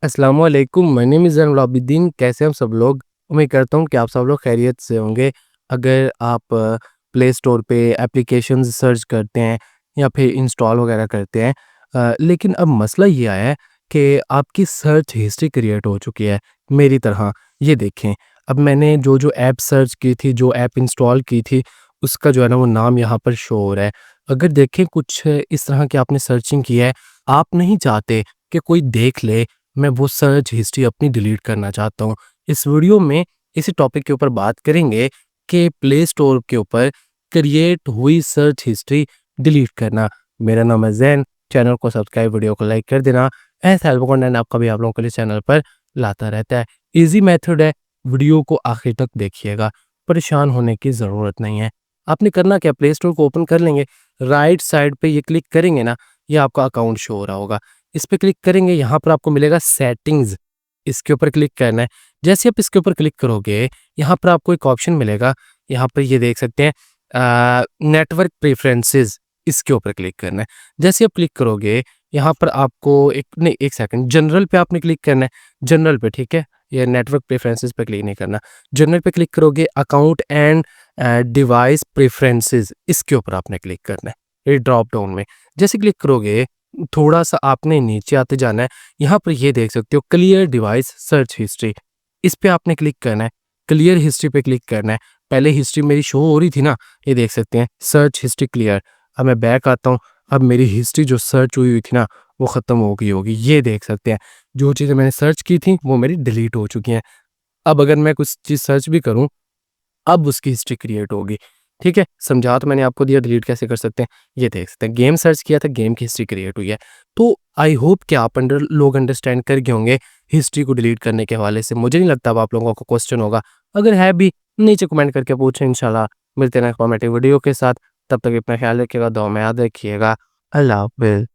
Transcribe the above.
अस्सलाम वालेकुम, my name is Zainul Abidin. कैसे हैं आप सब लोग? उम्मीद करता हूँ कि आप सब लोग खैरियत से होंगे। अगर आप प्ले स्टोर पे एप्लीकेशंस सर्च करते हैं या फिर इंस्टॉल वगैरह करते हैं, लेकिन अब मसला ये आया है कि आपकी सर्च हिस्ट्री क्रिएट हो चुकी है मेरी तरह। ये देखें, अब मैंने जो ऐप सर्च की थी, जो ऐप इंस्टॉल की थी, उसका जो है ना वो नाम यहाँ पर शो हो रहा है। अगर देखें कुछ इस तरह की आपने सर्चिंग की है, आप नहीं चाहते कि कोई देख ले, मैं वो सर्च हिस्ट्री अपनी डिलीट करना चाहता हूँ। इस वीडियो में इसी टॉपिक के ऊपर बात करेंगे कि प्ले स्टोर के ऊपर क्रिएट हुई सर्च हिस्ट्री डिलीट करना। मेरा नाम है ज़ैन, चैनल को सब्सक्राइब, वीडियो को लाइक कर देना। ऐसा हेल्प कंटेंट आपका भी आप लोगों के लिए चैनल पर लाता रहता है। ईज़ी मेथड है, वीडियो को आखिर तक देखिएगा, परेशान होने की ज़रूरत नहीं है। आपने करना क्या, प्ले स्टोर को ओपन कर लेंगे, राइट साइड पे ये क्लिक करेंगे ना, ये आपका अकाउंट शो हो रहा होगा। इस पे क्लिक करेंगे, यहाँ पर आपको मिलेगा सेटिंग्स, इसके ऊपर क्लिक करना है। जैसे आप इसके ऊपर क्लिक करोगे, यहाँ पर आपको एक ऑप्शन मिलेगा, यहाँ पर ये देख सकते हैं नेटवर्क प्रेफरेंसेस, इसके ऊपर क्लिक करना है। जैसे आप क्लिक करोगे, यहाँ पर आपको एक नहीं, एक सेकंड, जनरल पे आपने क्लिक करना है, जनरल पे, ठीक है? ये नेटवर्क प्रेफरेंसेस पे क्लिक नहीं करना। जनरल पे क्लिक करोगे, अकाउंट एंड डिवाइस प्रेफरेंसेस, इसके ऊपर आपने क्लिक करना है, ये ड्रॉप डाउन में। जैसे क्लिक करोगे, थोड़ा-सा आपने नीचे आते जाना है, यहाँ पर ये देख सकते हो क्लियर डिवाइस सर्च हिस्ट्री, इस पे आपने क्लिक करना है, क्लियर हिस्ट्री पे क्लिक करना है। पहले हिस्ट्री मेरी शो हो रही थी ना, ये देख सकते हैं सर्च हिस्ट्री क्लियर। अब मैं बैक आता हूँ, अब मेरी हिस्ट्री जो सर्च हुई थी ना, वो ख़त्म हो गई होगी। ये देख सकते हैं, जो चीज़ें मैंने सर्च की थी, वो मेरी डिलीट हो चुकी हैं। अब अगर मैं कुछ चीज़ सर्च भी करूँ, अब उसकी हिस्ट्री क्रिएट होगी। ठीक है? समझा तो मैंने आपको दिया, डिलीट कैसे कर सकते हैं। ये देख सकते हैं, गेम सर्च किया था, गेम की हिस्ट्री क्रिएट हुई है। तो आई होप कि आप अंडरस्टैंड कर गए होंगे हिस्ट्री को डिलीट करने के हवाले से। मुझे नहीं लगता अब आप लोगों को क्वेश्चन होगा। अगर है भी, नीचे कमेंट करके पूछें, इंशाल्लाह मिलते हैं नेक्स्ट वीडियो के साथ। तब तक अपना ख्याल रखिएगा, दुआ में याद रखिएगा। अल्लाह हाफ़िज़।